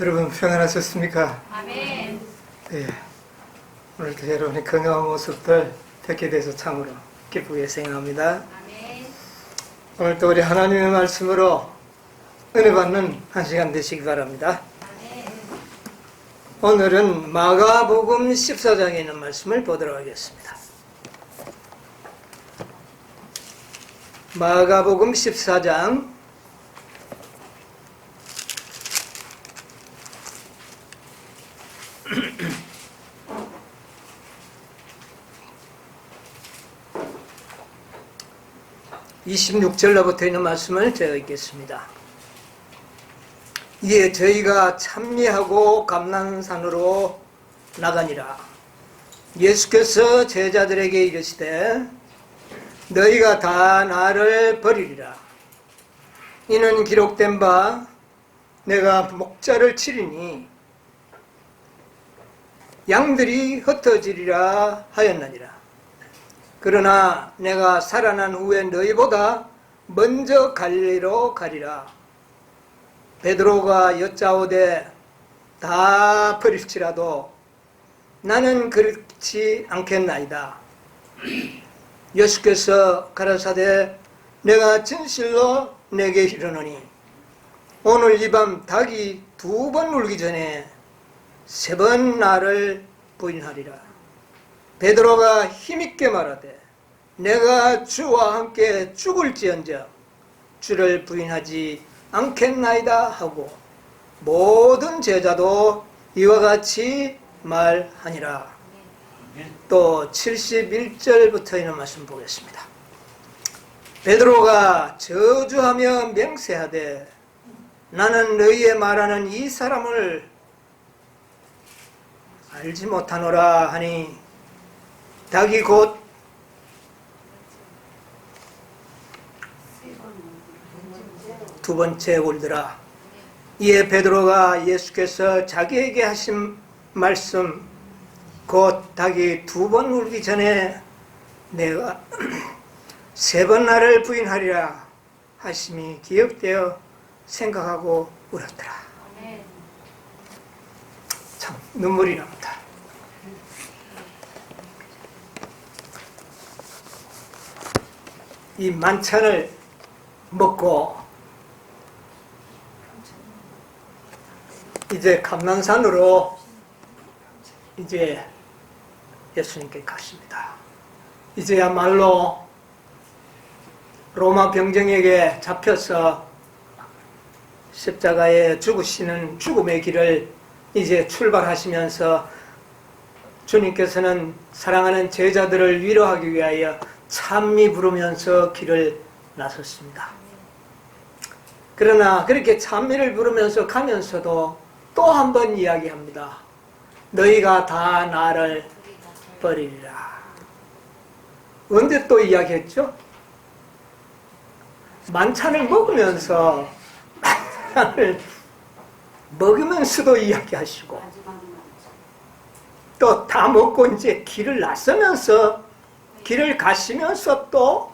여러분 평안하셨습니까? 아멘. 네. 오늘도 여러분의 건강한 모습들 뵙게 돼서 참으로 기쁘게 생각합니다. 아멘. 오늘도 우리 하나님의 말씀으로 은혜 받는 한 시간 되시기 바랍니다. 아멘. 오늘은 마가복음 14장에 있는 말씀을 보도록 하겠습니다. 마가복음 14장 26절로부터 있는 말씀을 제가 읽겠습니다. 이에 저희가 찬미하고 감난산으로 나가니라. 예수께서 제자들에게 이르시되 너희가 다 나를 버리리라. 이는 기록된 바 내가 목자를 치리니 양들이 흩어지리라 하였느니라. 그러나 내가 살아난 후에 너희보다 먼저 갈릴리로 가리라. 베드로가 여짜오되 다 버릴지라도 나는 그렇지 않겠나이다. 예수께서 가라사대 내가 진실로 내게 이르노니 오늘 이 밤 닭이 2번 울기 전에 3번 나를 부인하리라. 베드로가 힘있게 말하되 내가 주와 함께 죽을지언정 주를 부인하지 않겠나이다 하고 모든 제자도 이와 같이 말하니라. 또 71절부터 있는 말씀 보겠습니다. 베드로가 저주하며 맹세하되 나는 너희의 말하는 이 사람을 알지 못하노라 하니 닭이 곧 두 번째 울더라. 이에 베드로가 예수께서 자기에게 하신 말씀 곧 닭이 2번 울기 전에 내가 3번 나를 부인하리라 하심이 기억되어 생각하고 울었더라. 참 눈물이 납니다. 이 만찬을 먹고 이제 감난산으로 이제 예수님께 가십니다. 이제야말로 로마 병정에게 잡혀서 십자가에 죽으시는 죽음의 길을 이제 출발하시면서 주님께서는 사랑하는 제자들을 위로하기 위하여 찬미 부르면서 길을 나섰습니다. 그러나 그렇게 찬미를 부르면서 가면서도 또 한 번 이야기합니다. 너희가 다 나를 버리리라. 언제 또 이야기했죠? 만찬을 먹으면서도 이야기하시고 또 다 먹고 이제 길을 나서면서 길을 가시면서 또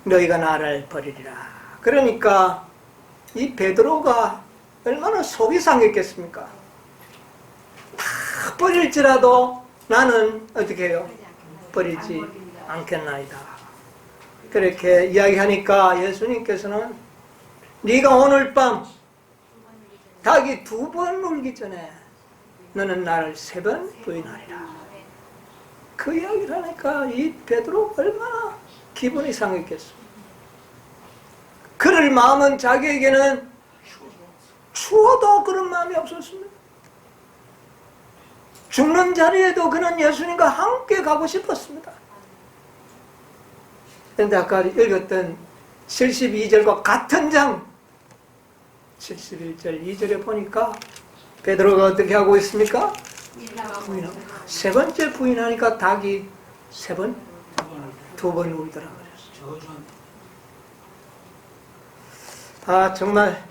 너희가 나를 버리리라. 그러니까 이 베드로가 얼마나 속이 상했겠습니까? 다 버릴지라도 나는 어떻게 해요? 버리지 않겠나이다. 그렇게 이야기하니까 예수님께서는 네가 오늘 밤 닭이 2번 울기 전에 너는 나를 3번 부인하리라. 그 이야기를 하니까 이 베드로 얼마나 기분이 상했겠어. 그럴 마음은 자기에게는 추워도 그런 마음이 없었습니다. 죽는 자리에도 그는 예수님과 함께 가고 싶었습니다. 그런데 아까 읽었던 72절과 같은 장 71절 2절에 보니까 베드로가 어떻게 하고 있습니까? 부인하고. 3번째 부인하니까 닭이 2번 울더라 그랬어요. 아 정말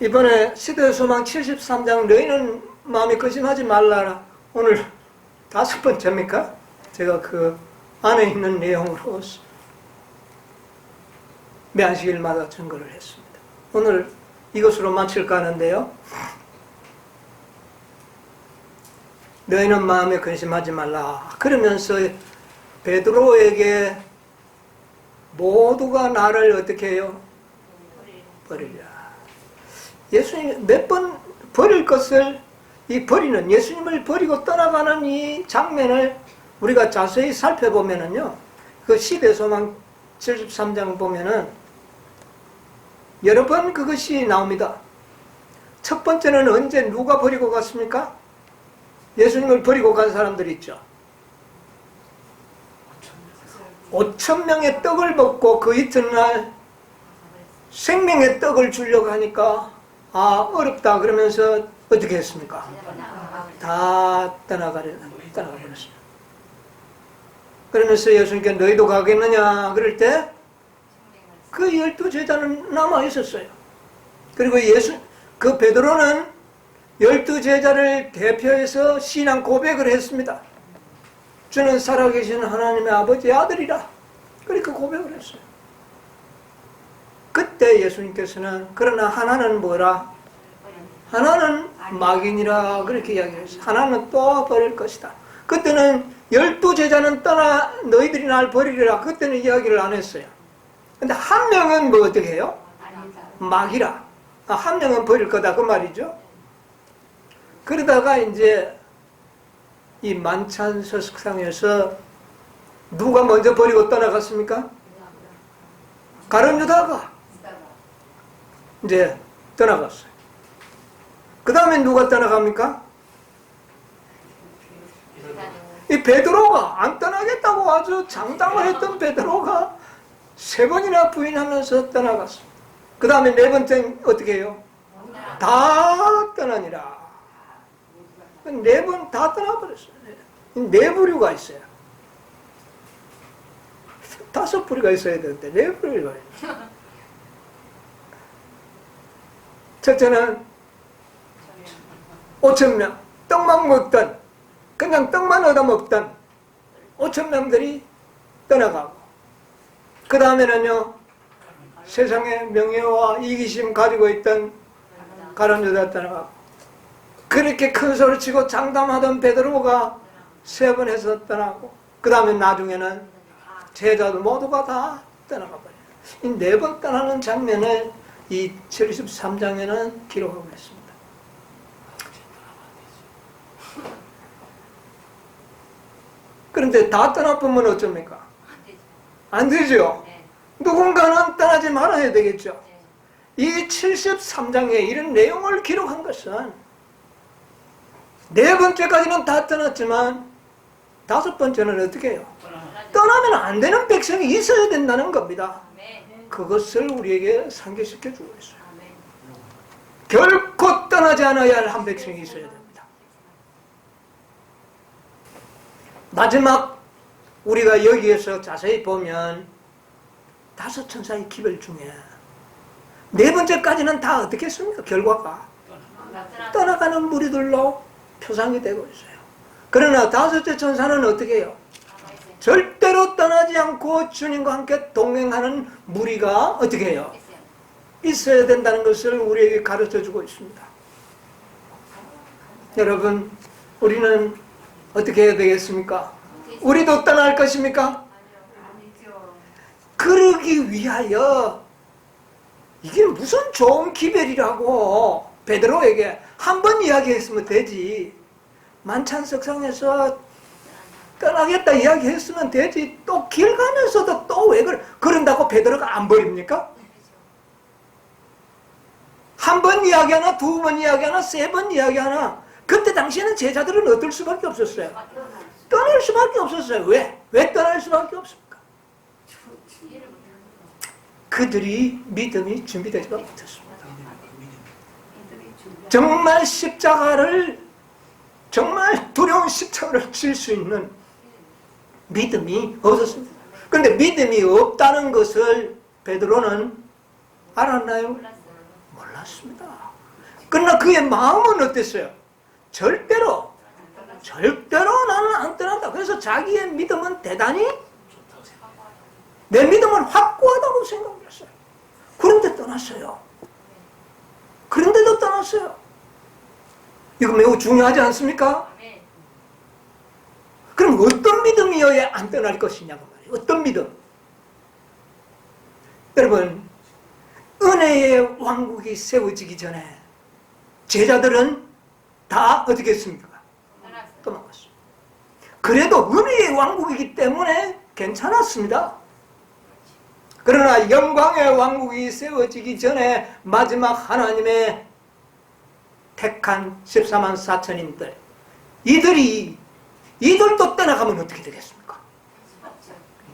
이번에 시대의 소망 73장 너희는 마음이 거심하지 말라라. 오늘 5번째입니까? 제가 그 안에 있는 내용으로 매 안식일마다 증거를 했습니다. 오늘 이것으로 마칠까 하는데요. 너희는 마음에 근심하지 말라. 그러면서 베드로에게 모두가 나를 어떻게 해요? 버리라. 예수님 몇 번 버릴 것을, 이 버리는, 예수님을 버리고 떠나가는 이 장면을 우리가 자세히 살펴보면은요, 그 시대소망 73장 보면은 여러 번 그것이 나옵니다. 첫 번째는 언제 누가 버리고 갔습니까? 예수님을 버리고 간 사람들이 있죠. 5,000명의 떡을 먹고 그 이튿날 생명의 떡을 주려고 하니까 어렵다 그러면서 어떻게 했습니까? 다 떠나가버렸어요. 그러면서 예수님께 너희도 가겠느냐 그럴 때 그 12제자는 남아 있었어요. 그리고 그 베드로는 12제자를 대표해서 신앙 고백을 했습니다. 주는 살아계신 하나님의 아버지의 아들이라. 그렇게 고백을 했어요. 그때 예수님께서는 그러나 하나는 뭐라? 하나는 막인이라 그렇게 이야기했어요. 하나는 또 버릴 것이다. 그때는 12제자는 떠나 너희들이 날 버리리라. 그때는 이야기를 안 했어요. 근데 한 명은 뭐 어떻게 해요? 막이라. 한 명은 버릴 거다 그 말이죠. 그러다가 이제 이 만찬석상에서 누가 먼저 버리고 떠나갔습니까? 가룟 유다가 이제 떠나갔어요. 그 다음에 누가 떠나갑니까? 이 베드로가 안 떠나겠다고 아주 장담을 했던 베드로가 3번이나 부인하면서 떠나갔어요. 그 다음에 4번째는 어떻게 해요? 다 떠나니라. 4번 다 떠나버렸어요. 4부류가 있어요. 5부류가 있어야 되는데 4부류가 있어요. 첫째는 5,000명 떡만 먹던, 그냥 떡만 얻어먹던 5,000명들이 떠나가고, 그 다음에는요 세상의 명예와 이기심 가지고 있던 가룟 유다 떠나가고, 그렇게 큰 소리 치고 장담하던 베드로가 3번 해서 떠나고, 그 다음에 나중에는 제자들 모두가 다 떠나가 버려요. 이 4번 떠나는 장면을 이 73장에는 기록하고 있습니다. 그런데 다 떠나보면 어쩝니까? 안 되죠. 누군가는 떠나지 말아야 되겠죠. 이 73장에 이런 내용을 기록한 것은 4번째까지는 다 떠났지만 5번째는 어떻게 해요? 떠나면 안 되는 백성이 있어야 된다는 겁니다. 그것을 우리에게 상기시켜 주고 있어요. 결코 떠나지 않아야 할 한 백성이 있어야 됩니다. 마지막 우리가 여기에서 자세히 보면 5 천사의 기별 중에 4번째까지는 다 어떻게 했습니까? 결과가 떠나가는 무리들로 표상이 되고 있어요. 그러나 5째 천사는 어떻게 해요? 절대로 떠나지 않고 주님과 함께 동행하는 무리가 어떻게 해요? 있어야 된다는 것을 우리에게 가르쳐주고 있습니다. 여러분, 우리는 어떻게 해야 되겠습니까? 우리도 떠날 것입니까? 그러기 위하여, 이게 무슨 좋은 기별이라고 베드로에게 한 번 이야기했으면 되지, 만찬석상에서 떠나겠다 이야기했으면 되지, 또 길 가면서도 또 왜 그런다고 베드로가 안 버립니까? 한 번 이야기하나, 2번 이야기하나, 3번 이야기하나, 그때 당시에는 제자들은 어떨 수밖에 없었어요. 떠날 수밖에 없었어요. 왜 떠날 수밖에 없습니까? 그들이 믿음이 준비되지가 못했습니다. 정말 십자가를, 정말 두려운 십자가를 질 수 있는 믿음이 없었습니다. 그런데 믿음이 없다는 것을 베드로는 알았나요? 몰랐습니다. 그러나 그의 마음은 어땠어요? 절대로 나는 안 떠난다. 그래서 자기의 믿음은 대단히, 내 믿음은 확고하다고 생각했어요. 그런데 떠났어요. 열두 떠났어요. 이거 매우 중요하지 않습니까? 그럼 어떤 믿음이어야 안 떠날 것이냐고 말이에요. 어떤 믿음? 여러분, 은혜의 왕국이 세워지기 전에 제자들은 다 어떻게 했습니까? 도망갔어요. 그래도 은혜의 왕국이기 때문에 괜찮았습니다. 그러나 영광의 왕국이 세워지기 전에 마지막 하나님의 택한 14만 4천인들, 이들도 떠나가면 어떻게 되겠습니까?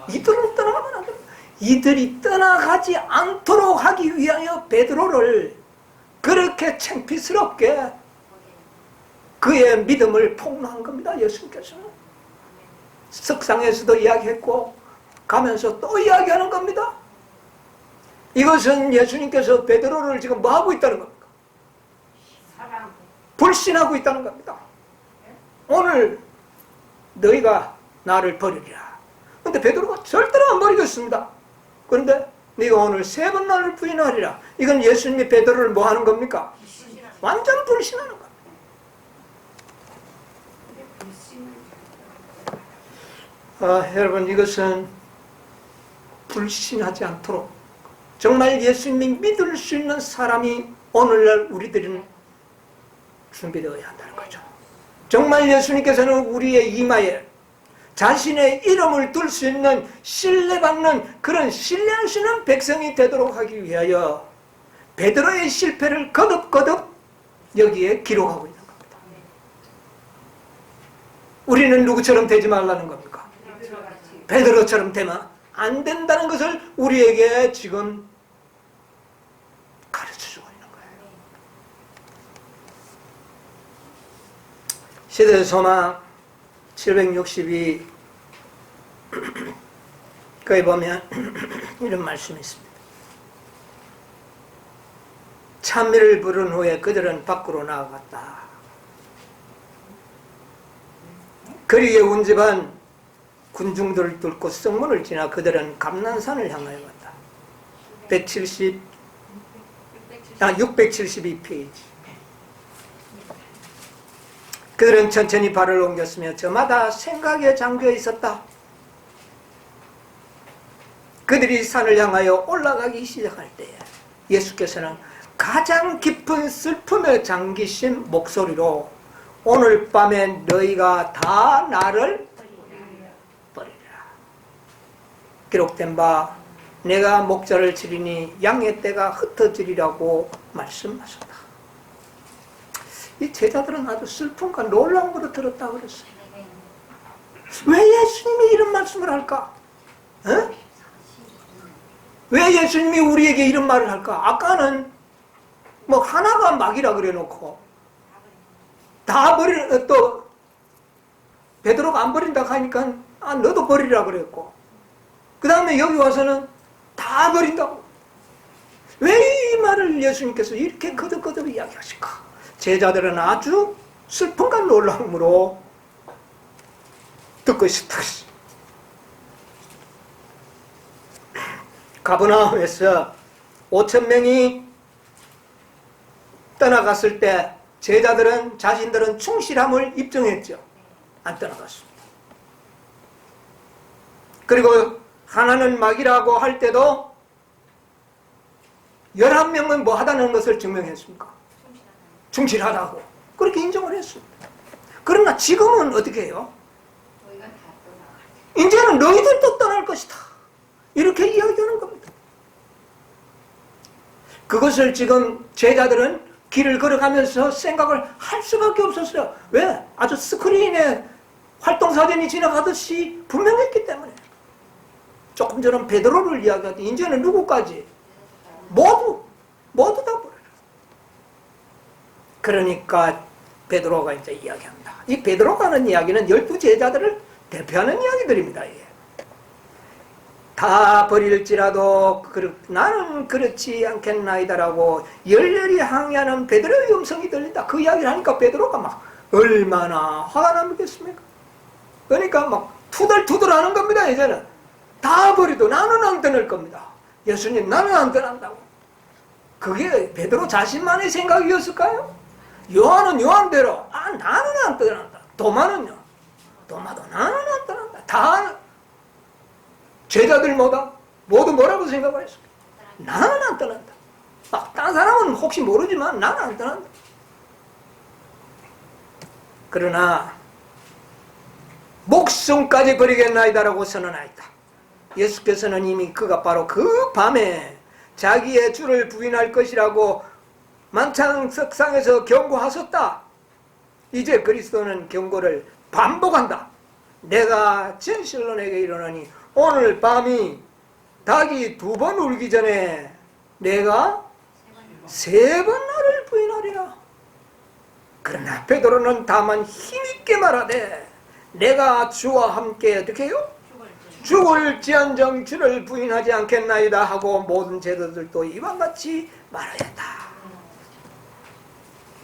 이들은 떠나가면 안 됩니다. 이들이 떠나가지 않도록 하기 위하여 베드로를 그렇게 창피스럽게 그의 믿음을 폭로한 겁니다. 예수님께서는 석상에서도 이야기했고 가면서 또 이야기하는 겁니다. 이것은 예수님께서 베드로를 지금 뭐 하고 있다는 겁니까? 불신하고 있다는 겁니다. 오늘 너희가 나를 버리리라. 근데 베드로가 절대로 안 버리겠습니다. 그런데 네가 오늘 3번 나를 부인하리라. 이건 예수님이 베드로를 뭐 하는 겁니까? 완전 불신하는 겁니다. 여러분, 이것은 불신하지 않도록 정말 예수님이 믿을 수 있는 사람이 오늘날 우리들은 준비되어야 한다는 거죠. 정말 예수님께서는 우리의 이마에 자신의 이름을 둘 수 있는 신뢰받는 그런 신뢰하시는 백성이 되도록 하기 위하여 베드로의 실패를 거듭거듭 여기에 기록하고 있는 겁니다. 우리는 누구처럼 되지 말라는 겁니까? 베드로처럼 되면 안 된다는 것을 우리에게 지금 가르쳐주고 있는 거예요. 시대소망 762 거기 보면 이런 말씀이 있습니다. 찬미를 부른 후에 그들은 밖으로 나아갔다. 거리에 온 집안 군중들을 뚫고 성문을 지나 그들은 감난산을 향하여 갔다. 672페이지. 그들은 천천히 발을 옮겼으며 저마다 생각에 잠겨 있었다. 그들이 산을 향하여 올라가기 시작할 때에 예수께서는 가장 깊은 슬픔에 잠기신 목소리로 오늘 밤에 너희가 다 나를 버리리라. 기록된 바 내가 목자를 치리니 양의 떼가 흩어지리라고 말씀하셨다. 이 제자들은 아주 슬픔과 놀라운 것을 들었다고 그랬어요. 왜 예수님이 이런 말씀을 할까? 어? 왜 예수님이 우리에게 이런 말을 할까? 아까는 뭐 하나가 막이라 그래 놓고 다 또 베드로가 안 버린다 하니까 너도 버리라 그랬고 그 다음에 여기 와서는 다 버린다고. 왜 이 말을 예수님께서 이렇게 거듭거듭 이야기하실까? 제자들은 아주 슬픔과 놀라움으로 듣고 있었다. 가버나움에서 5,000명이 떠나갔을 때 제자들은 자신들은 충실함을 입증했죠. 안 떠나갔습니다. 그리고 하나는 막이라고 할 때도 11명은 뭐 하다는 것을 증명했습니까? 충실하다고 그렇게 인정을 했습니다. 그러나 지금은 어떻게 해요? 이제는 너희들도 떠날 것이다. 이렇게 이야기하는 겁니다. 그것을 지금 제자들은 길을 걸어가면서 생각을 할 수밖에 없었어요. 왜? 아주 스크린에 활동사진이 지나가듯이 분명했기 때문에. 조금 전에 베드로를 이야기하더니 이제는 누구까지? 모두 다 버려요. 그러니까 베드로가 이제 이야기합니다. 이 베드로가 하는 이야기는 12제자들을 대표하는 이야기들입니다. 이게. 다 버릴지라도 나는 그렇지 않겠나이다라고 열렬히 항의하는 베드로의 음성이 들린다. 그 이야기를 하니까 베드로가 막 얼마나 화가 나겠습니까? 그러니까 막 투덜투덜하는 겁니다. 이제는 다 버리도 나는 안 떠날 겁니다. 예수님 나는 안 떠난다고. 그게 베드로 자신만의 생각이었을까요? 요한은 요한대로 나는 안 떠난다. 도마는요? 도마도 나는 안 떠난다. 다 제자들 모두 뭐라고 생각하였을까? 나는 안 떠난다. 다른 사람은 혹시 모르지만 나는 안 떠난다. 그러나 목숨까지 버리겠나이다라고 선언하였다. 예수께서는 이미 그가 바로 그 밤에 자기의 주를 부인할 것이라고 만찬석상에서 경고하셨다. 이제 그리스도는 경고를 반복한다. 내가 진실로 내게 이르노니 오늘 밤이 닭이 2번 울기 전에 내가 3번 나를 부인하리라. 그러나 베드로는 다만 힘있게 말하되 내가 주와 함께 어떻게 해요? 죽을지언정 주를 부인하지 않겠나이다 하고 모든 제자들도 이와 같이 말하였다.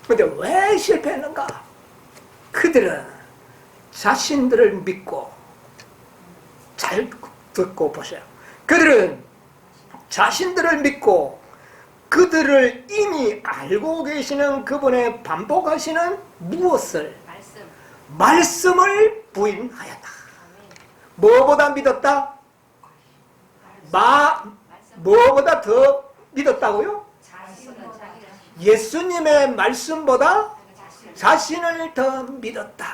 그런데 왜 실패했는가? 그들은 자신들을 믿고, 잘 듣고 보세요. 그들은 자신들을 믿고 그들을 이미 알고 계시는 그분의 반복하시는 무엇을? 말씀을 부인하였다. 뭐보다 믿었다? 뭐보다 더 믿었다고요? 예수님의 말씀보다 자신을 더 믿었다.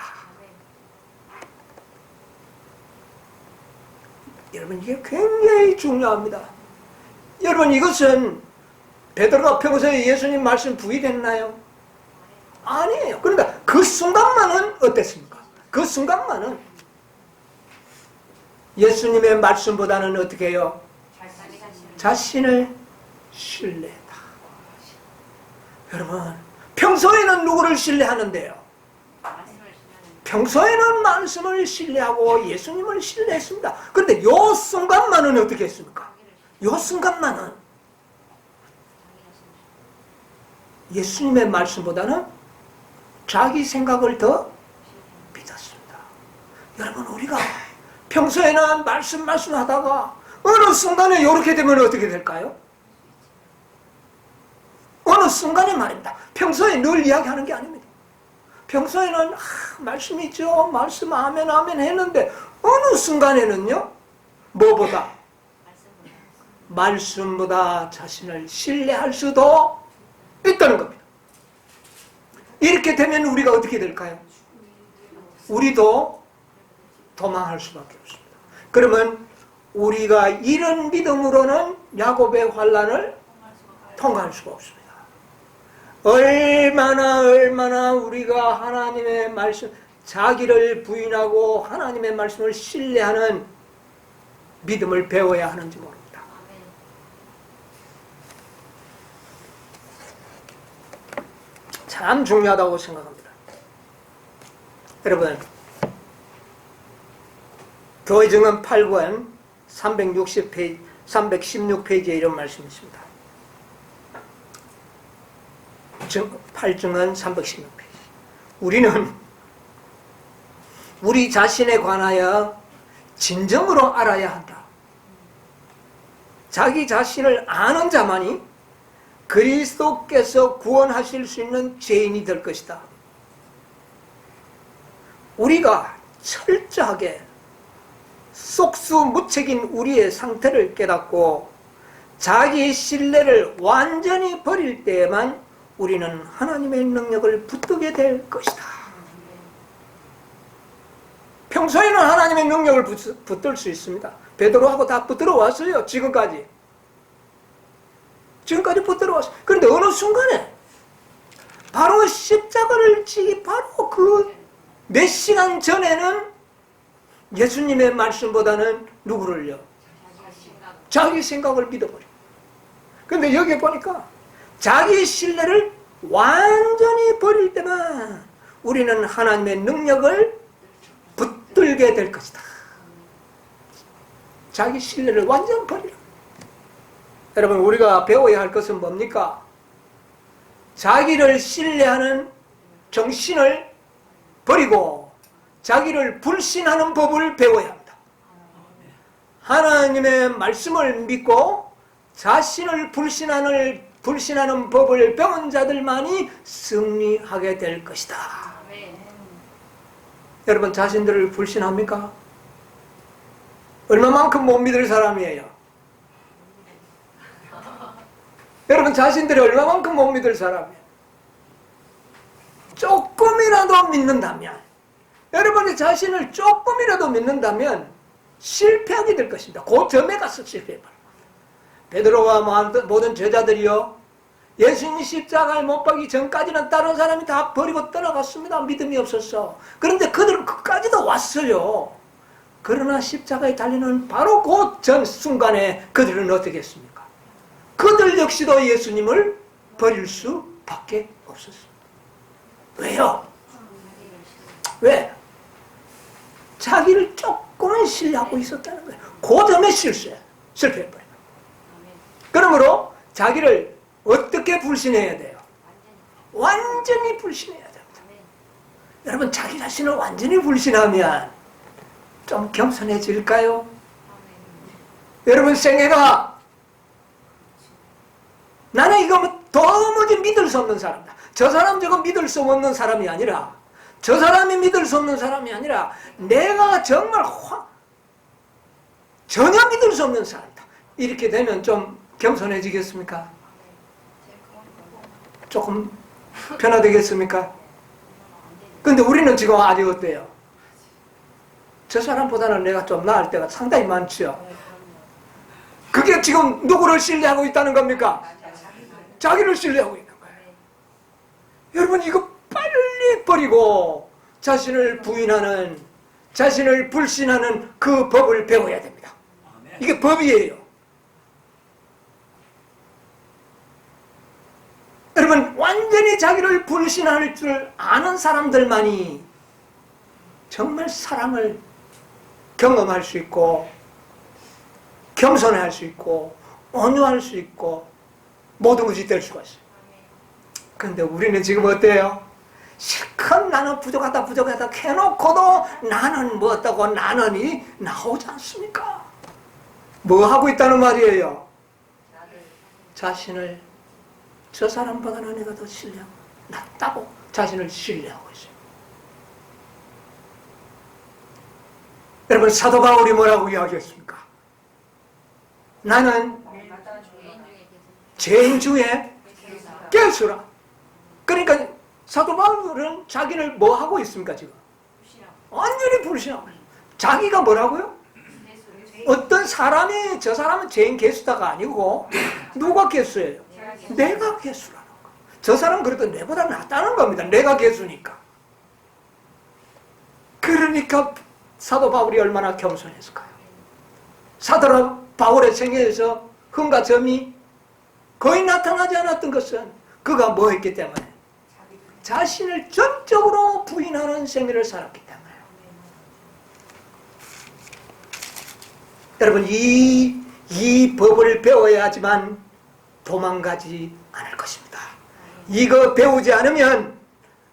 여러분, 이게 굉장히 중요합니다. 여러분, 이것은 베드로가 평소에 예수님 말씀 부인했나요? 아니에요. 그러니까 그 순간만은 어땠습니까? 그 순간만은 예수님의 말씀보다는 어떻게 해요? 자신을 신뢰했다. 여러분, 평소에는 누구를 신뢰하는데요? 평소에는 말씀을 신뢰하고 예수님을 신뢰했습니다. 그런데 요 순간만은 어떻게 했습니까? 요 순간만은 예수님의 말씀보다는 자기 생각을 더 믿었습니다. 여러분, 우리가 평소에는 말씀하다가 어느 순간에 이렇게 되면 어떻게 될까요? 어느 순간에 말입니다. 평소에 늘 이야기하는 게 아닙니다. 평소에는 말씀이죠. 말씀 아멘 했는데 어느 순간에는요. 뭐보다? 말씀보다 자신을 신뢰할 수도 있다는 겁니다. 이렇게 되면 우리가 어떻게 될까요? 우리도 도망할 수밖에 없습니다. 그러면 우리가 이런 믿음으로는 야곱의 환난을 통과할 수가 없습니다. 얼마나 우리가 하나님의 말씀, 자기를 부인하고 하나님의 말씀을 신뢰하는 믿음을 배워야 하는지 모릅니다. 참 중요하다고 생각합니다. 여러분, 교회증언 8권 316페이지에 이런 말씀이 있습니다. 8증언 316페이지. 우리는 우리 자신에 관하여 진정으로 알아야 한다. 자기 자신을 아는 자만이 그리스도께서 구원하실 수 있는 죄인이 될 것이다. 우리가 철저하게 속수무책인 우리의 상태를 깨닫고 자기 신뢰를 완전히 버릴 때에만 우리는 하나님의 능력을 붙들게 될 것이다. 평소에는 하나님의 능력을 붙들 수 있습니다. 베드로하고 다 붙들어 왔어요. 지금까지 붙들어 왔어요. 그런데 어느 순간에 바로 십자가를 지기 바로 그 몇 시간 전에는 예수님의 말씀보다는 누구를요? 자기 생각을 믿어버려. 그런데 여기 보니까 자기 신뢰를 완전히 버릴 때만 우리는 하나님의 능력을 붙들게 될 것이다. 자기 신뢰를 완전히 버리라. 여러분, 우리가 배워야 할 것은 뭡니까? 자기를 신뢰하는 정신을 버리고 자기를 불신하는 법을 배워야 합니다. 하나님의 말씀을 믿고 자신을 불신하는 불신하는 법을 배운 자들만이 승리하게 될 것이다. 여러분 자신들을 불신합니까? 얼마만큼 못 믿을 사람이에요? 여러분 자신들이 얼마만큼 못 믿을 사람이에요? 조금이라도 믿는다면, 여러분이 자신을 조금이라도 믿는다면 실패하게 될 것입니다. 그 점에 가서 실패해버려요. 베드로와 모든 제자들이요, 예수님이 십자가에 못 박기 전까지는 다른 사람이 다 버리고 떠나갔습니다. 믿음이 없었어. 그런데 그들은 끝까지도 왔어요. 그러나 십자가에 달리는 바로 그 전 순간에 그들은 어떻게 했습니까? 그들 역시도 예수님을 버릴 수밖에 없었습니다. 왜요? 왜? 자기를 조금은 신뢰하고 있었다는 거예요. 그 점에 실패해버려요. 그러므로 자기를 어떻게 불신해야 돼요? 완전히 불신해야 됩니다. 여러분 자기 자신을 완전히 불신하면 좀 겸손해질까요? 여러분 생애가 나는 이거 도무지 믿을 수 없는 사람이다. 저 사람 저거 믿을 수 없는 사람이 아니라, 저 사람이 믿을 수 없는 사람이 아니라 내가 정말 전혀 믿을 수 없는 사람이다. 이렇게 되면 좀 겸손해지겠습니까? 조금 변화되겠습니까? 근데 우리는 지금 아직 어때요? 저 사람보다는 내가 좀 나을 때가 상당히 많죠. 그게 지금 누구를 신뢰하고 있다는 겁니까? 자기를 신뢰하고 있는 거예요. 여러분 이거 빨리 버리고 자신을 부인하는, 자신을 불신하는 그 법을 배워야 됩니다. 이게 법이에요. 여러분 완전히 자기를 불신할 줄 아는 사람들만이 정말 사랑을 경험할 수 있고, 겸손할 수 있고, 온유할 수 있고, 모든 것이 될 수가 있어요. 그런데 우리는 지금 어때요? 실컷 나는 부족하다 해놓고도 나는 뭐 어떠고 나는이 나오지 않습니까? 뭐 하고 있다는 말이에요? 자신을 저 사람보다는 내가 더 신뢰하고 낫다고 자신을 신뢰하고 있어요. 여러분 사도 바울이 뭐라고 이야기했습니까? 나는 죄인 중에 깨수라. 그러니까 사도 바울은 자기를 뭐 하고 있습니까 지금? 완전히 불신하고 있어요. 자기가 뭐라고요? 어떤 사람이 저 사람은 죄인 개수다가 아니고 누가 개수예요? 내가 개수라는 거. 저 사람은 그래도 내보다 낫다는 겁니다. 내가 개수니까. 그러니까 사도 바울이 얼마나 겸손했을까요? 사도 바울의 생애에서 흠과 점이 거의 나타나지 않았던 것은 그가 뭐 했기 때문에? 자신을 전적으로 부인하는 생애를 살았기 때문에. 여러분 이 법을 배워야지만 도망가지 않을 것입니다. 이거 배우지 않으면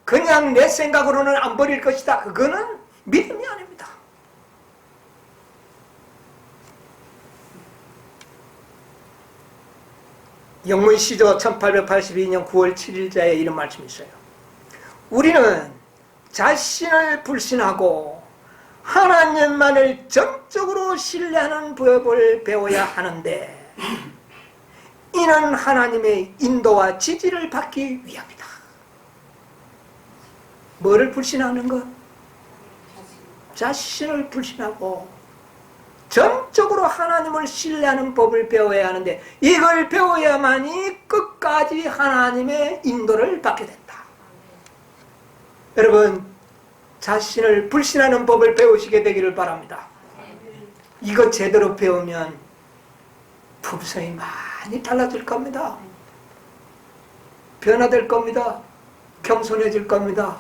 그냥 내 생각으로는 안 버릴 것이다. 그거는 믿음이 아닙니다. 영문시조 1882년 9월 7일자에 이런 말씀이 있어요. 우리는 자신을 불신하고 하나님만을 전적으로 신뢰하는 법을 배워야 하는데 이는 하나님의 인도와 지지를 받기 위함이다. 뭐를 불신하는 것? 자신을 불신하고 전적으로 하나님을 신뢰하는 법을 배워야 하는데 이걸 배워야만이 끝까지 하나님의 인도를 받게 된다. 여러분 자신을 불신하는 법을 배우시게 되기를 바랍니다. 이거 제대로 배우면 품성이 많이 달라질 겁니다. 변화될 겁니다. 겸손해질 겁니다.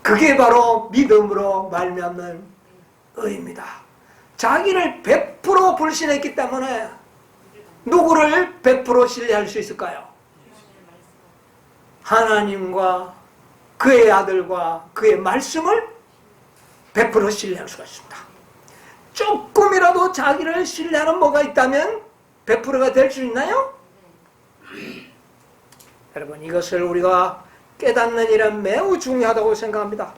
그게 바로 믿음으로 말미암는 의입니다. 자기를 100% 불신했기 때문에 누구를 100% 신뢰할 수 있을까요? 하나님과 그의 아들과 그의 말씀을 100% 신뢰할 수가 있습니다. 조금이라도 자기를 신뢰하는 뭐가 있다면 100%가 될 수 있나요? 여러분, 이것을 우리가 깨닫는 일은 매우 중요하다고 생각합니다.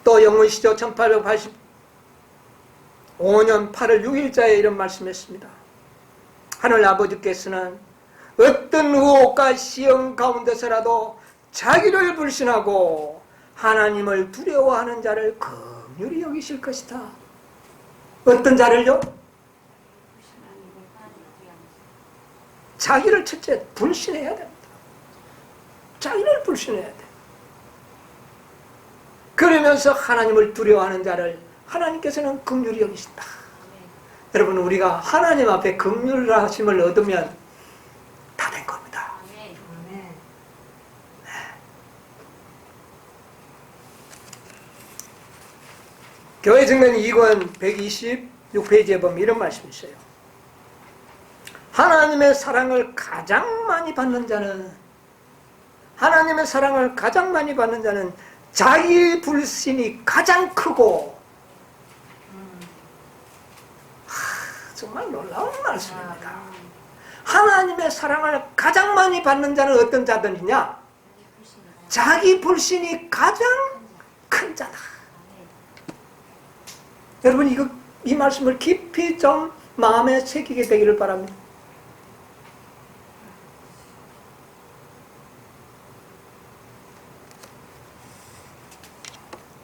또 영문시조 1885년 8월 6일자에 이런 말씀했습니다. 하늘 아버지께서는 어떤 의혹과 시험 가운데서라도 자기를 불신하고 하나님을 두려워하는 자를 긍휼히 여기실 것이다. 어떤 자를요? 자기를 첫째 불신해야 됩니다. 자기를 불신해야 돼. 그러면서 하나님을 두려워하는 자를 하나님께서는 긍휼히 여기신다. 여러분, 우리가 하나님 앞에 긍휼하심을 얻으면 다 된 겁니다. 교회 증명 2권 126페이지에 보면 이런 말씀이 있어요. 하나님의 사랑을 가장 많이 받는 자는 자기 불신이 가장 크고, 정말 놀라운 말씀입니다. 하나님의 사랑을 가장 많이 받는 자는 어떤 자들이냐? 자기 불신이 가장 큰 자다. 여러분, 이 말씀을 깊이 좀 마음에 새기게 되기를 바랍니다.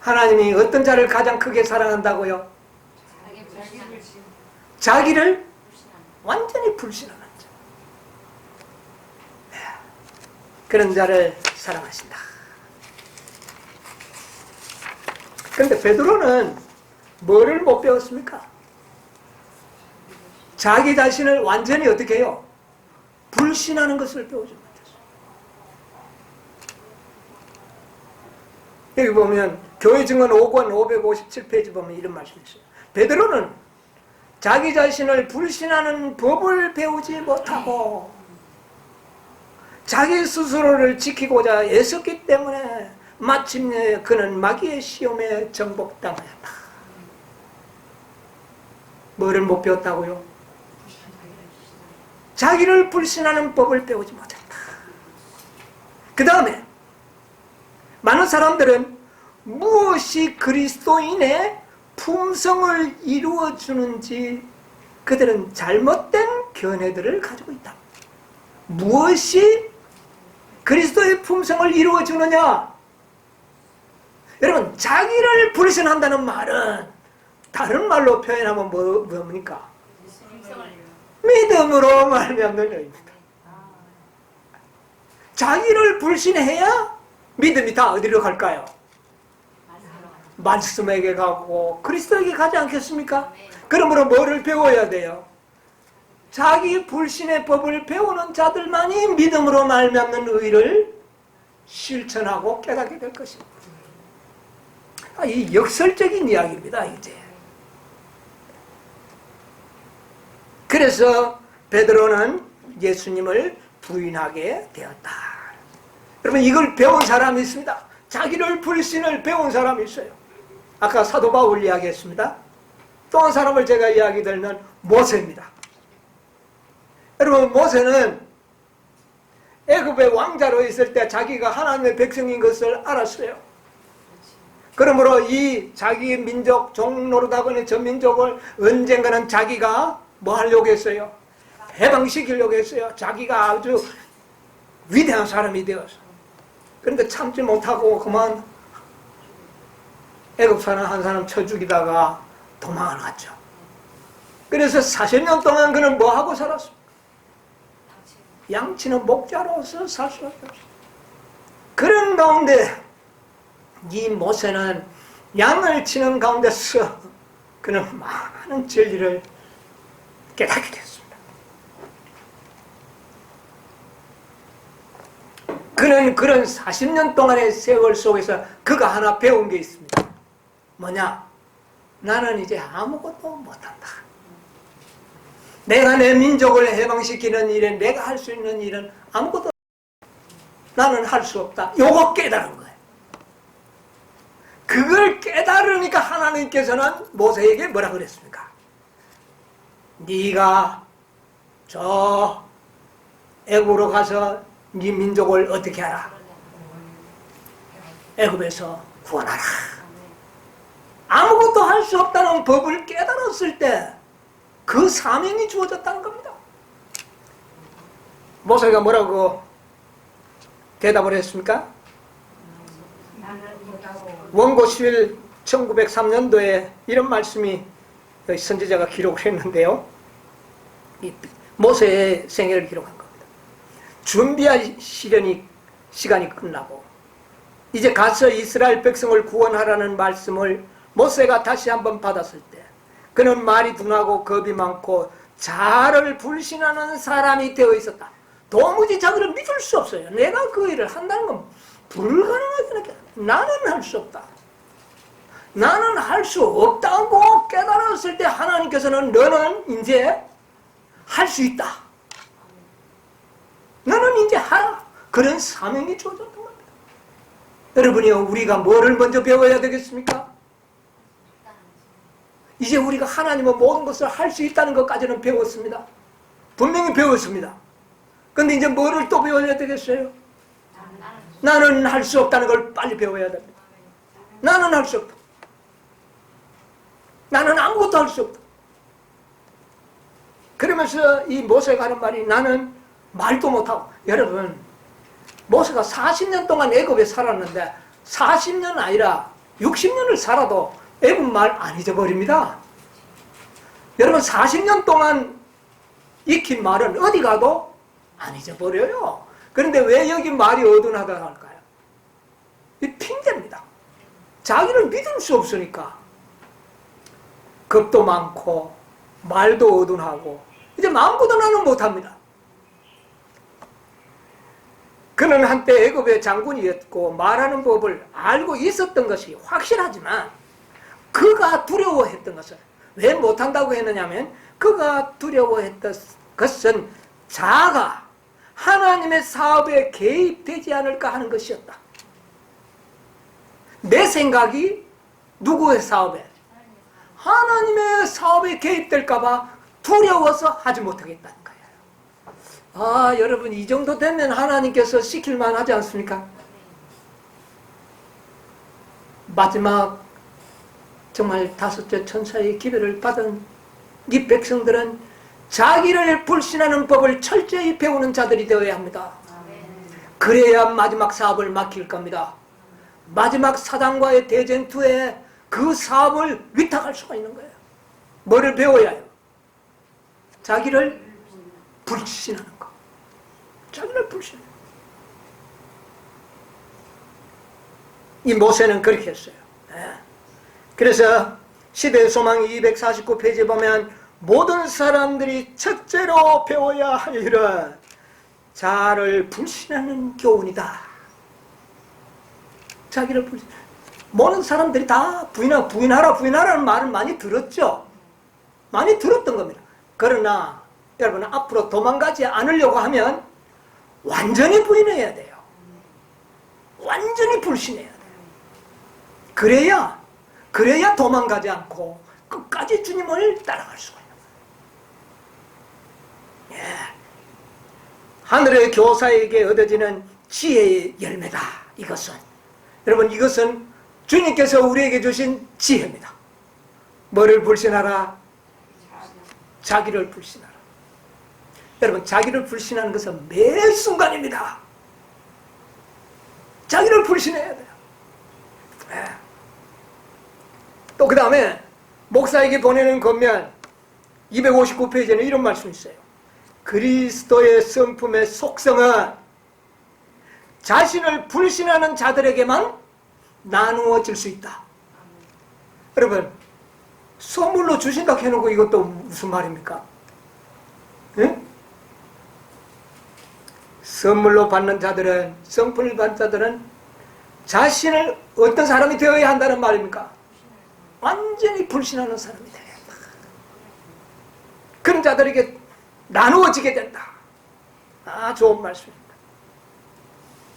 하나님이 어떤 자를 가장 크게 사랑한다고요? 자기를 완전히 불신하는 자. 그런 자를 사랑하신다. 그런데 베드로는 뭐를 못 배웠습니까? 자기 자신을 완전히 어떻게 해요? 불신하는 것을 배우지 못했어요. 여기 보면 교회 증언 5권 557페이지 보면 이런 말씀이 있어요. 베드로는 자기 자신을 불신하는 법을 배우지 못하고 자기 스스로를 지키고자 애썼기 때문에 마침내 그는 마귀의 시험에 정복당하였다. 뭐를 못 배웠다고요? 자기를 불신하는 법을 배우지 못했다. 그 다음에 많은 사람들은 무엇이 그리스도인의 품성을 이루어주는지 그들은 잘못된 견해들을 가지고 있다. 무엇이 그리스도의 품성을 이루어주느냐? 여러분, 자기를 불신한다는 말은 다른 말로 표현하면 뭡니까? 믿음으로 말미암는 여입니다. 자기를 불신해야 믿음이 다 어디로 갈까요? 말씀에게 가고 그리스도에게 가지 않겠습니까? 그러므로 뭐를 배워야 돼요? 자기 불신의 법을 배우는 자들만이 믿음으로 말미암는 의를 실천하고 깨닫게 될 것입니다. 이 역설적인 이야기입니다, 이제. 그래서 베드로는 예수님을 부인하게 되었다. 여러분, 이걸 배운 사람이 있습니다. 자기를 불신을 배운 사람이 있어요. 아까 사도 바울 이야기했습니다. 또 한 사람을 제가 이야기 들면 모세입니다. 여러분, 모세는 애굽의 왕자로 있을 때 자기가 하나님의 백성인 것을 알았어요. 그러므로 이 자기 민족, 종노릇하고는 저 민족을 언젠가는 자기가 뭐 하려고 했어요? 해방시키려고 했어요. 자기가 아주 위대한 사람이 되어서. 그런데 참지 못하고 그만 애굽 사람 한 사람 쳐 죽이다가 도망을 갔죠. 그래서 40년 동안 그는 뭐 하고 살았습니까? 양치는 목자로서 살 수밖에 없어요. 그런 가운데 이 모세는 양을 치는 가운데서 그는 많은 진리를 깨닫게 됐습니다. 그는 그런 40년 동안의 세월 속에서 그가 하나 배운 게 있습니다. 뭐냐? 나는 이제 아무것도 못한다. 내가 내 민족을 해방시키는 일에 내가 할 수 있는 일은 아무것도 나는 할 수 없다. 요거 깨달은 거예요. 그걸 깨달으니까 하나님께서는 모세에게 뭐라 그랬습니까? 네가 저 애굽으로 가서 네 민족을 어떻게 하라? 애굽에서 구원하라. 아무것도 할 수 없다는 법을 깨달았을 때 그 사명이 주어졌다는 겁니다. 모세가 뭐라고 대답을 했습니까? 원고 10일 1903년도에 이런 말씀이 선지자가 기록을 했는데요. 모세의 생애를 기록한 겁니다. 준비할 시간이 끝나고 이제 가서 이스라엘 백성을 구원하라는 말씀을 모세가 다시 한번 받았을 때 그는 말이 둔하고 겁이 많고 자아를 불신하는 사람이 되어 있었다. 도무지 자기를 믿을 수 없어요. 내가 그 일을 한다는 건 불가능하게 느껴요. 나는 할 수 없다. 나는 할 수 없다고 깨달았을 때 하나님께서는 너는 이제 할 수 있다. 너는 이제 하라. 그런 사명이 주어졌던 겁니다. 여러분이요, 우리가 뭐를 먼저 배워야 되겠습니까? 이제 우리가 하나님은 모든 것을 할 수 있다는 것까지는 배웠습니다. 분명히 배웠습니다. 근데 이제 뭐를 또 배워야 되겠어요? 나는 할 수 없다는 걸 빨리 배워야 됩니다. 나는 할 수 없다. 나는 아무것도 할 수 없다. 그러면서 이 모세가 하는 말이 나는 말도 못하고, 여러분 모세가 40년 동안 애굽에 살았는데 40년 아니라 60년을 살아도 애굽 말 안 잊어버립니다. 여러분 40년 동안 익힌 말은 어디 가도 안 잊어버려요. 그런데 왜 여기 말이 어둔하다 할까요? 이 핑계입니다. 자기를 믿을 수 없으니까. 겁도 많고 말도 어둔하고 이제 마음껏 나는 못합니다. 그는 한때 애굽의 장군이었고 말하는 법을 알고 있었던 것이 확실하지만 그가 두려워했던 것은 왜 못한다고 했느냐면 그가 두려워했던 것은 자아가 하나님의 사업에 개입되지 않을까 하는 것이었다. 내 생각이 누구의 사업에? 하나님의 사업에 개입될까 봐 두려워서 하지 못하겠다는 거예요. 아, 여러분 이 정도 되면 하나님께서 시킬만 하지 않습니까? 마지막 정말 다섯째 천사의 기별을 받은 이 백성들은 자기를 불신하는 법을 철저히 배우는 자들이 되어야 합니다. 그래야 마지막 사업을 맡길 겁니다. 마지막 사단과의 대전투에 그 사업을 위탁할 수가 있는 거예요. 뭐를 배워야 해요? 자기를 불신하는 거. 자기를 불신하는 거. 이 모세는 그렇게 했어요. 그래서 시대의 소망 249페이지에 보면 모든 사람들이 첫째로 배워야 할 일은 자아를 불신하는 교훈이다. 자기를 불신. 모든 사람들이 다 부인하라는 말을 많이 들었죠. 많이 들었던 겁니다. 그러나 여러분 앞으로 도망가지 않으려고 하면 완전히 부인해야 돼요. 완전히 불신해야 돼요. 그래야 도망가지 않고 끝까지 주님을 따라갈 수가 있는 거예요. 예. 하늘의 교사에게 얻어지는 지혜의 열매다. 이것은 여러분 이것은 주님께서 우리에게 주신 지혜입니다. 뭐를 불신하라? 자기를 불신하라. 여러분 자기를 불신하는 것은 매 순간입니다. 자기를 불신해야 돼요. 예. 또 그 다음에 목사에게 보내는 권면 259페이지에는 이런 말씀이 있어요. 그리스도의 성품의 속성은 자신을 불신하는 자들에게만 나누어질 수 있다. 여러분 선물로 주신다고 해놓고 이것도 무슨 말입니까? 네? 선물로 받는 자들은, 성품을 받는 자들은 자신을 어떤 사람이 되어야 한다는 말입니까? 완전히 불신하는 사람이 되어야 한다. 그런 자들에게 나누어지게 된다. 아, 좋은 말씀입니다.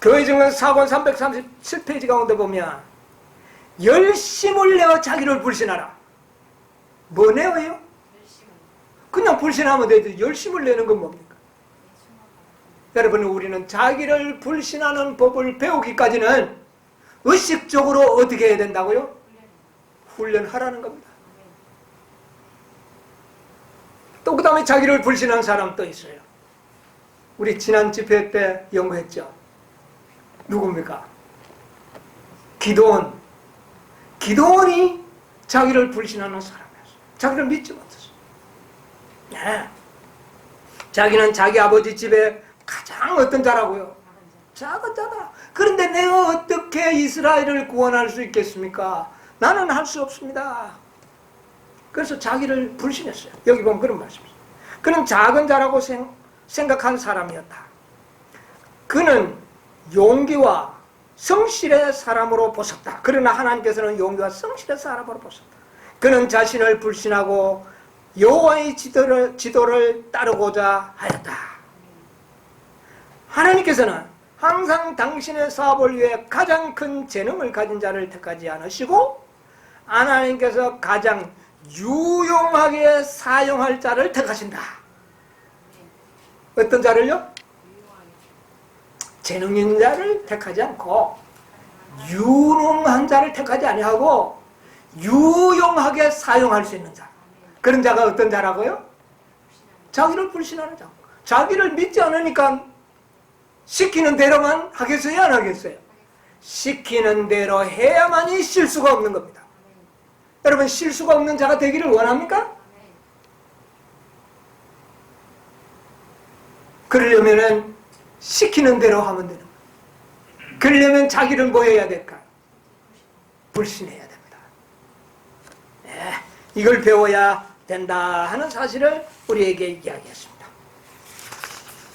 교회 증언 4권 337페이지 가운데 보면 열심을 내어 자기를 불신하라. 뭐 내어요? 그냥 불신하면 되지. 열심을 내는 건 뭡니까? 여러분, 우리는 자기를 불신하는 법을 배우기까지는 의식적으로 어떻게 해야 된다고요? 훈련하라는 겁니다. 또 그 다음에 자기를 불신하는 사람 또 있어요. 우리 지난 집회 때 연구했죠. 누굽니까? 기도원. 기도원이 자기를 불신하는 사람이었어요. 자기를 믿지 못했어요. 네. 자기는 자기 아버지 집에 가장 어떤 자라고요? 작은 자다. 그런데 내가 어떻게 이스라엘을 구원할 수 있겠습니까? 나는 할 수 없습니다. 그래서 자기를 불신했어요. 여기 보면 그런 말씀이에요. 그는 작은 자라고 생각한 사람이었다. 그는 용기와 성실의 사람으로 보셨다. 그러나 하나님께서는 용기와 성실의 사람으로 보셨다. 그는 자신을 불신하고 여호와의 지도를 따르고자 하였다. 하나님께서는 항상 당신의 사업을 위해 가장 큰 재능을 가진 자를 택하지 않으시고 하나님께서 가장 유용하게 사용할 자를 택하신다. 어떤 자를요? 재능 있는 자를 택하지 않고 유능한 자를 택하지 아니하고 유용하게 사용할 수 있는 자. 그런 자가 어떤 자라고요? 자기를 불신하는 자. 자기를 믿지 않으니까 시키는 대로만 하겠어요? 안 하겠어요? 시키는 대로 해야만이 실수가 없는 겁니다. 여러분, 실수가 없는 자가 되기를 원합니까? 그러려면은 시키는 대로 하면 되는 거예요. 그러려면 자기를 뭐 해야 될까요? 불신해야 됩니다. 네, 이걸 배워야 된다 하는 사실을 우리에게 이야기했습니다.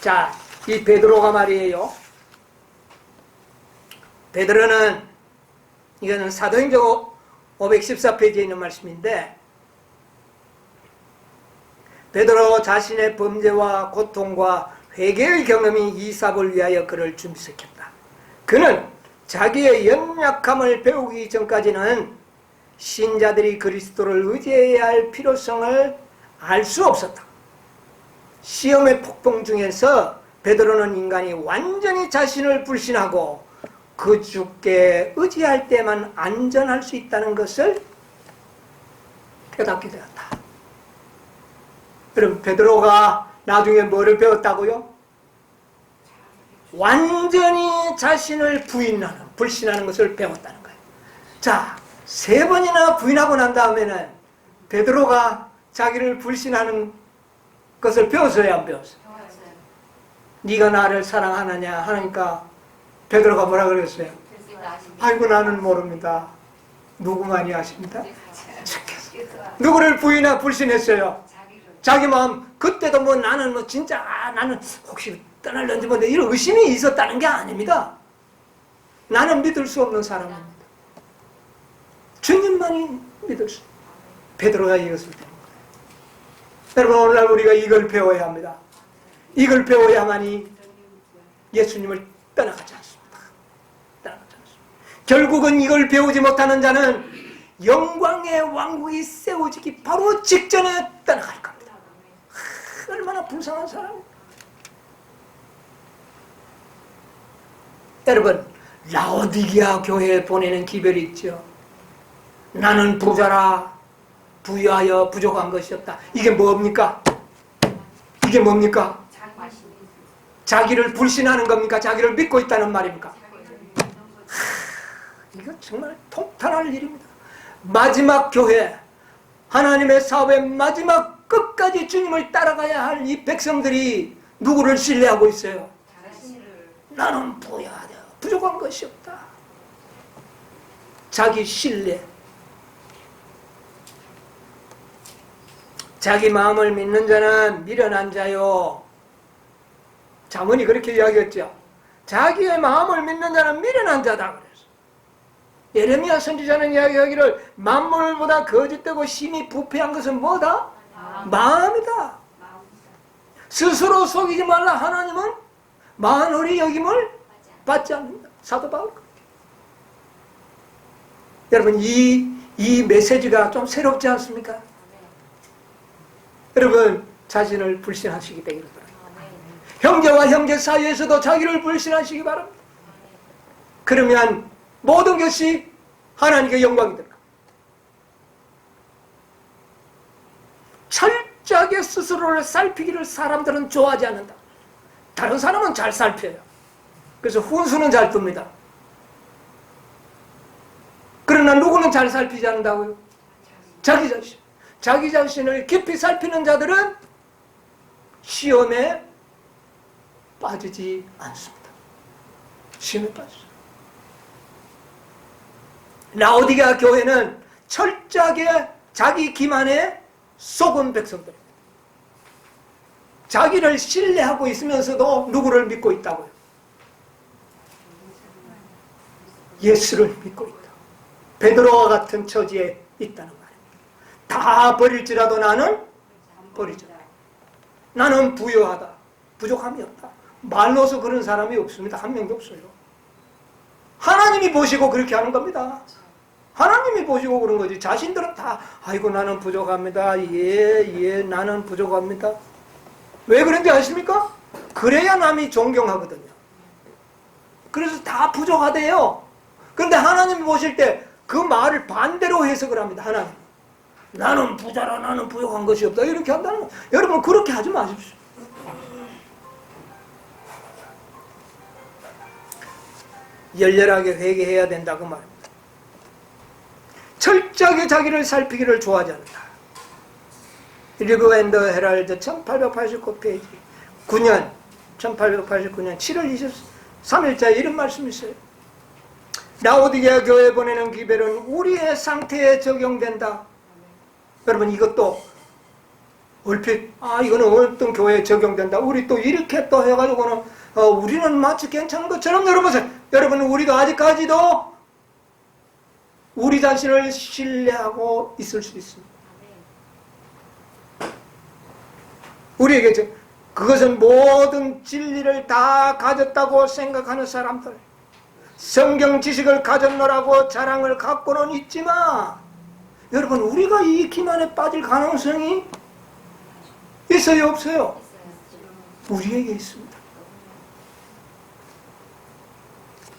자, 이 베드로가 말이에요. 베드로는 이거는 사도행전 514페이지에 있는 말씀인데 베드로 자신의 범죄와 고통과 회개의 경험이 이 사업을 위하여 그를 준비시켰다. 그는 자기의 연약함을 배우기 전까지는 신자들이 그리스도를 의지해야 할 필요성을 알 수 없었다. 시험의 폭풍 중에서 베드로는 인간이 완전히 자신을 불신하고 그 주께 의지할 때만 안전할 수 있다는 것을 깨닫게 되었다. 그럼 베드로가 나중에 뭐를 배웠다고요? 완전히 자신을 부인하는, 불신하는 것을 배웠다는 거예요. 자, 3번이나 부인하고 난 다음에는 베드로가 자기를 불신하는 것을 배웠어요, 안 배웠어요? 네가 나를 사랑하느냐 하니까 베드로가 뭐라 그랬어요? 아이고, 나는 모릅니다. 누구만이 아십니다? 누구를 부인하 불신했어요? 자기 마음. 그때도 뭐 나는 뭐 진짜 나는 혹시 떠날는지 뭔데 이런 의심이 있었다는 게 아닙니다. 나는 믿을 수 없는 사람입니다. 주님만이 믿을 수. 베드로가 이것을 배운 거예요. 여러분, 오늘날 우리가 이걸 배워야 합니다. 이걸 배워야만이 예수님을 떠나가지 않습니다. 떠나가지 않습니다. 결국은 이걸 배우지 못하는 자는 영광의 왕국이 세워지기 바로 직전에 떠나갈 겁니다. 얼마나 불쌍한 사람입니다. 여러분, 라오디게아 교회에 보내는 기별이 있죠. 나는 부자라 부유하여 부족한 것이 없다. 이게 뭡니까? 이게 뭡니까? 자기를 불신하는 겁니까? 자기를 믿고 있다는 말입니까? 이거 정말 통탄할 일입니다. 마지막 교회, 하나님의 사업의 마지막 끝까지 주님을 따라가야 할 이 백성들이 누구를 신뢰하고 있어요? 나는 부유하다, 부족한 것이 없다. 자기 신뢰. 자기 마음을 믿는 자는 미련한 자요. 잠언이 그렇게 이야기했죠. 자기의 마음을 믿는 자는 미련한 자다 그랬어. 예레미야 선지자는 이야기하기를 만물보다 거짓되고 심히 부패한 것은 뭐다? 마음이다. 스스로 속이지 말라. 하나님은 만홀히 여김을 받지 않는다. 사도 바울. 여러분, 이 메시지가 좀 새롭지 않습니까? 여러분 자신을 불신하시기 되기를 바랍니다. 형제와 형제 사이에서도 자기를 불신하시기 바랍니다. 그러면 모든 것이 하나님께 영광이 됩니다. 철저하게 스스로를 살피기를 사람들은 좋아하지 않는다. 다른 사람은 잘 살펴요. 그래서 훈수는 잘 둡니다. 그러나 누구는 잘 살피지 않는다고요? 자기 자신. 자기 자신을 깊이 살피는 자들은 시험에 빠지지 않습니다. 시험에 빠지죠. 라오디게아 교회는 철저하게 자기 기만에 속은 백성들입니다. 자기를 신뢰하고 있으면서도 누구를 믿고 있다고요? 예수를 믿고 있다. 베드로와 같은 처지에 있다는 말입니다. 다 버릴지라도 나는 버리지 않아. 나는 부유하다. 부족함이 없다. 말로서 그런 사람이 없습니다. 한 명도 없어요. 하나님이 보시고 그렇게 하는 겁니다. 하나님이 보시고 그런 거지. 자신들은 다 아이고 나는 부족합니다. 예 나는 부족합니다. 왜 그런지 아십니까? 그래야 남이 존경하거든요. 그래서 다 부족하대요. 그런데 하나님이 보실 때 그 말을 반대로 해석을 합니다. 하나님. 나는 부자라 나는 부족한 것이 없다. 이렇게 한다는 거. 여러분 그렇게 하지 마십시오. 열렬하게 회개해야 된다고 말입니다. 철저하게 자기를 살피기를 좋아하지 않는다. 리그 앤더 헤럴드 1889페이지 9년 1889년 7월 23일자에 이런 말씀이 있어요. 라오디게아 교회에 보내는 기별은 우리의 상태에 적용된다. 여러분 이것도 얼핏 이거는 어떤 교회에 적용된다. 우리 또 이렇게 또 해가지고는 우리는 마치 괜찮은 것처럼 여러분 우리도 아직까지도 우리 자신을 신뢰하고 있을 수 있습니다. 우리에게 그것은 모든 진리를 다 가졌다고 생각하는 사람들, 성경 지식을 가졌노라고 자랑을 갖고는 있지만 여러분 우리가 이 기만에 빠질 가능성이 있어요 없어요? 우리에게 있습니다.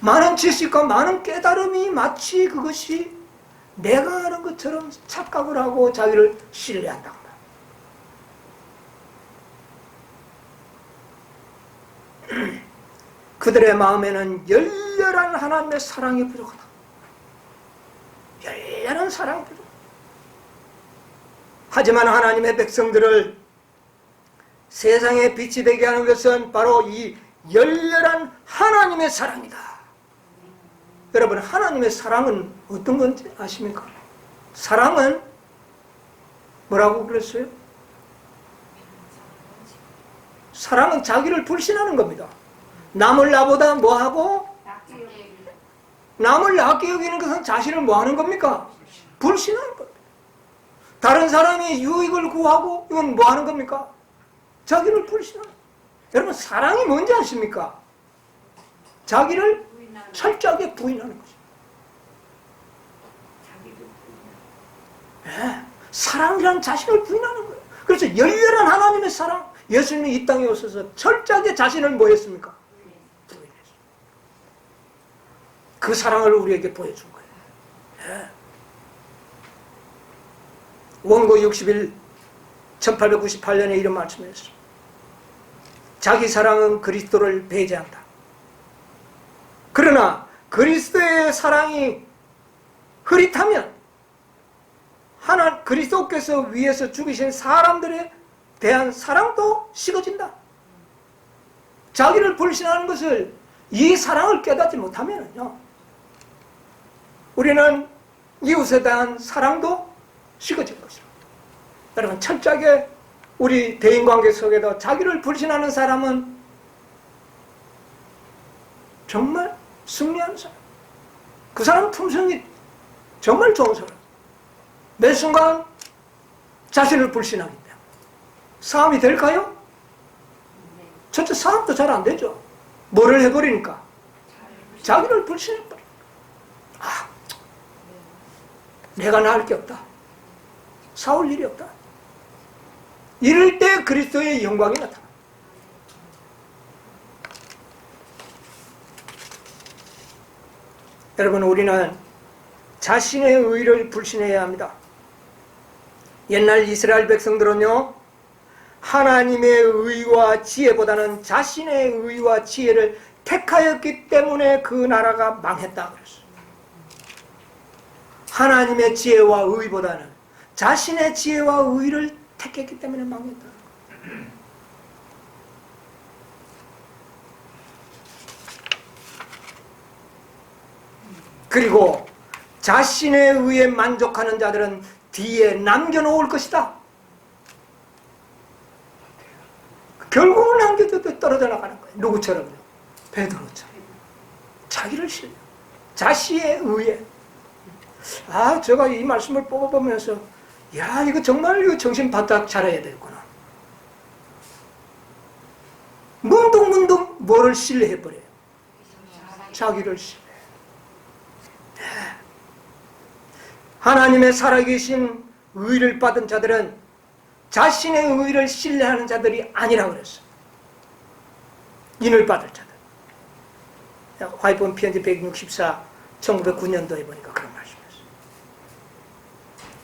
많은 지식과 많은 깨달음이 마치 그것이 내가 하는 것처럼 착각을 하고 자기를 신뢰한다고. 그들의 마음에는 열렬한 하나님의 사랑이 부족하다. 열렬한 사랑이 부족하다. 하지만 하나님의 백성들을 세상에 빛이 되게 하는 것은 바로 이 열렬한 하나님의 사랑이다. 여러분 하나님의 사랑은 어떤 건지 아십니까? 사랑은 뭐라고 그랬어요? 사랑은 자기를 불신하는 겁니다. 남을 나보다 뭐하고? 남을 낫게 여기는 것은 자신을 뭐하는 겁니까? 불신하는 겁니다. 다른 사람이 유익을 구하고 이건 뭐하는 겁니까? 자기를 불신하는 겁니다. 여러분 사랑이 뭔지 아십니까? 자기를 철저하게 부인하는 것입니다. 네, 사랑이란 자신을 부인하는 거예요. 그래서 열렬한 하나님의 사랑, 예수님이 이 땅에 오셔서 철저하게 자신을 뭐 했습니까? 부인했습니다. 그 사랑을 우리에게 보여준 거예요. 네. 원고 60일 1898년에 이런 말씀을 했습니다. 자기 사랑은 그리스도를 배제한다. 그러나 그리스도의 사랑이 흐릿하면 그리스도께서 위에서 죽이신 사람들에 대한 사랑도 식어진다. 자기를 불신하는 것을 이 사랑을 깨닫지 못하면요, 우리는 이웃에 대한 사랑도 식어질 것이다. 여러분 철저하게 우리 대인관계 속에도 자기를 불신하는 사람은 정말 승리하는 사람. 그 사람 품성이 정말 좋은 사람. 매 순간 자신을 불신하기 때문에 싸움이 될까요? 첫째 싸움도 잘 안 되죠. 뭐를 해버리니까? 자기를 불신해버려. 내가 나을 게 없다. 싸울 일이 없다. 이럴 때 그리스도의 영광이 나타납니다. 여러분, 우리는 자신의 의를 불신해야 합니다. 옛날 이스라엘 백성들은요, 하나님의 의와 지혜보다는 자신의 의와 지혜를 택하였기 때문에 그 나라가 망했다 그랬어요. 하나님의 지혜와 의보다는 자신의 지혜와 의를 택했기 때문에 망했다. 그리고 자신의 의에 만족하는 자들은 뒤에 남겨놓을 것이다. 결국은 남겨두고 떨어져 나가는 거예요. 누구처럼요? 베드로처럼. 자기를 신뢰. 자신의 의에. 제가 이 말씀을 뽑아보면서 이거 정말 정신 바짝 차려야 되겠구나. 문득문득 뭐를 신뢰해버려요? 자기를 신뢰. 하나님의 살아계신 의를 받은 자들은 자신의 의를 신뢰하는 자들이 아니라고 그랬어요. 인을 받을 자들. 화이폰 편지 164, 1909년도에 보니까 그런 말씀이었어요.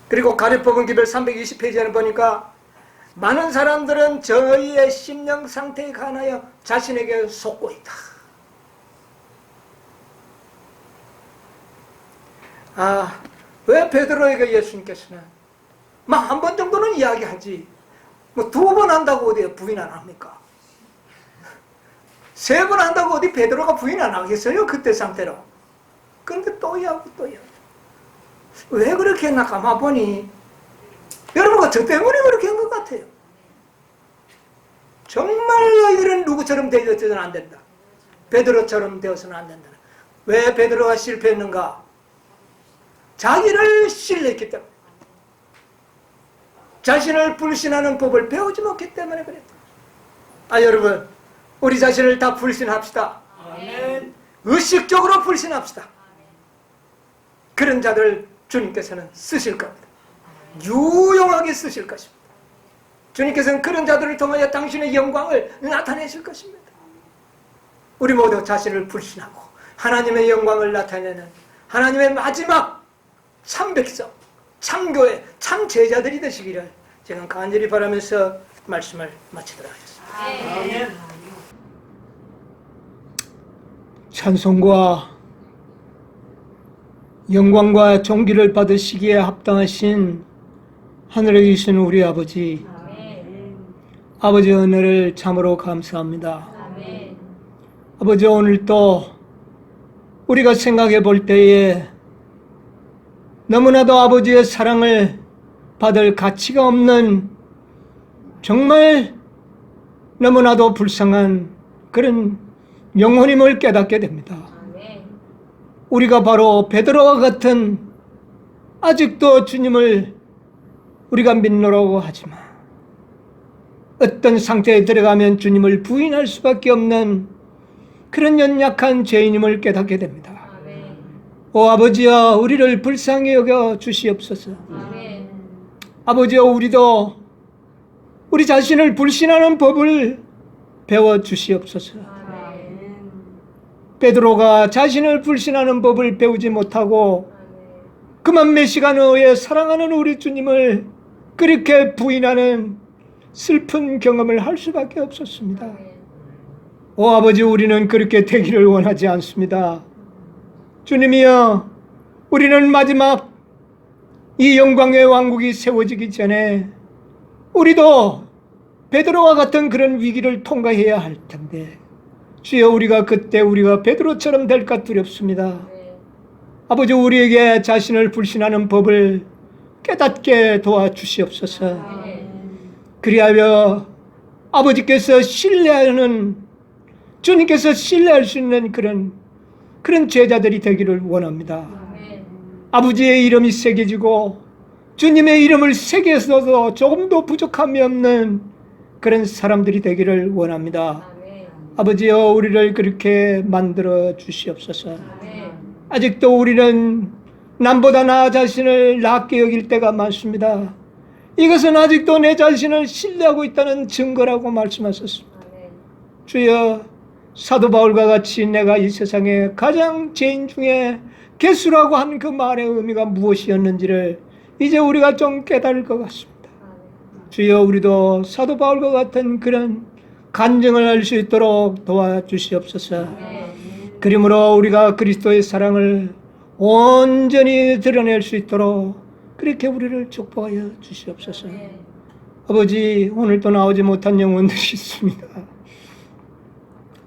그리고 가르법은 기별 320페이지에 보니까 많은 사람들은 저희의 심령 상태에 관하여 자신에게 속고 있다. 왜 베드로에게 예수님께서는 한 번 정도는 이야기하지 2번 한다고 어디 부인 안 합니까? 3번 한다고 어디 베드로가 부인 안 하겠어요? 그때 상태로. 근데 또 이야기하고 또 이야기하고. 왜 그렇게 했나 가만 보니 여러분과 저 때문에 그렇게 한 것 같아요. 정말 너희들은 누구처럼 되어서는 안 된다. 베드로처럼 되어서는 안 된다. 왜 베드로가 실패했는가? 자기를 신뢰했기 때문에. 자신을 불신하는 법을 배우지 못했기 때문에 그랬다. 여러분, 우리 자신을 다 불신합시다. 아멘. 의식적으로 불신합시다. 그런 자들 주님께서는 쓰실 겁니다. 유용하게 쓰실 것입니다. 주님께서는 그런 자들을 통하여 당신의 영광을 나타내실 것입니다. 우리 모두 자신을 불신하고 하나님의 영광을 나타내는 하나님의 마지막 참 백성, 참 교회, 참 제자들이 되시기를 제가 간절히 바라면서 말씀을 마치도록 하겠습니다. 아멘. 찬송과 영광과 존귀를 받으시기에 합당하신 하늘에 계신 우리 아버지, 아멘. 아버지 은혜를 참으로 감사합니다. 아멘. 아버지, 오늘 또 우리가 생각해 볼 때에 너무나도 아버지의 사랑을 받을 가치가 없는 정말 너무나도 불쌍한 그런 영혼임을 깨닫게 됩니다. 아멘. 우리가 바로 베드로와 같은 아직도 주님을 우리가 믿노라고 하지만 어떤 상태에 들어가면 주님을 부인할 수밖에 없는 그런 연약한 죄인임을 깨닫게 됩니다. 오 아버지여, 우리를 불쌍히 여겨 주시옵소서. 아멘. 아버지여, 우리도 우리 자신을 불신하는 법을 배워 주시옵소서. 아멘. 베드로가 자신을 불신하는 법을 배우지 못하고 그만 몇 시간 후에 사랑하는 우리 주님을 그렇게 부인하는 슬픈 경험을 할 수밖에 없었습니다. 오 아버지, 우리는 그렇게 되기를 원하지 않습니다. 주님이여, 우리는 마지막 이 영광의 왕국이 세워지기 전에 우리도 베드로와 같은 그런 위기를 통과해야 할 텐데 주여, 우리가 그때 우리가 베드로처럼 될까 두렵습니다. 아버지, 우리에게 자신을 불신하는 법을 깨닫게 도와주시옵소서. 그리하여 아버지께서 신뢰하는, 주님께서 신뢰할 수 있는 그런 제자들이 되기를 원합니다. 아멘. 아버지의 이름이 새겨지고 주님의 이름을 새겨서도 조금도 부족함이 없는 그런 사람들이 되기를 원합니다. 아멘. 아버지여, 우리를 그렇게 만들어 주시옵소서. 아멘. 아직도 우리는 남보다 나 자신을 낮게 여길 때가 많습니다. 이것은 아직도 내 자신을 신뢰하고 있다는 증거라고 말씀하셨습니다. 주여, 사도 바울과 같이 내가 이 세상에 가장 죄인 중에 개수라고 한 그 말의 의미가 무엇이었는지를 이제 우리가 좀 깨달을 것 같습니다. 주여, 우리도 사도 바울과 같은 그런 간증을 할 수 있도록 도와주시옵소서. 그러므로 우리가 그리스도의 사랑을 온전히 드러낼 수 있도록 그렇게 우리를 축복하여 주시옵소서. 아버지, 오늘도 나오지 못한 영혼들이 있습니다.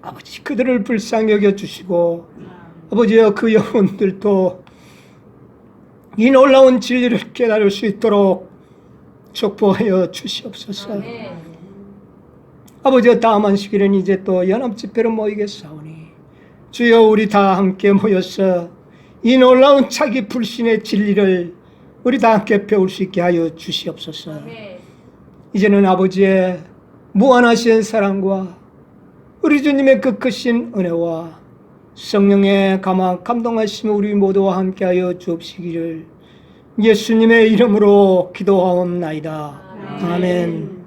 아버지, 그들을 불쌍히 여겨주시고, 아버지여, 그 영혼들도 이 놀라운 진리를 깨달을 수 있도록 축복하여 주시옵소서. 아버지여, 다음 안식일은 이제 또 연합집회로 모이겠사오니 주여, 우리 다 함께 모여서 이 놀라운 자기 불신의 진리를 우리 다 함께 배울 수 있게 하여 주시옵소서. 이제는 아버지의 무한하신 사랑과 우리 주님의 그 크신 은혜와 성령의 감동하심을 우리 모두와 함께하여 주옵시기를 예수님의 이름으로 기도하옵나이다. 아멘.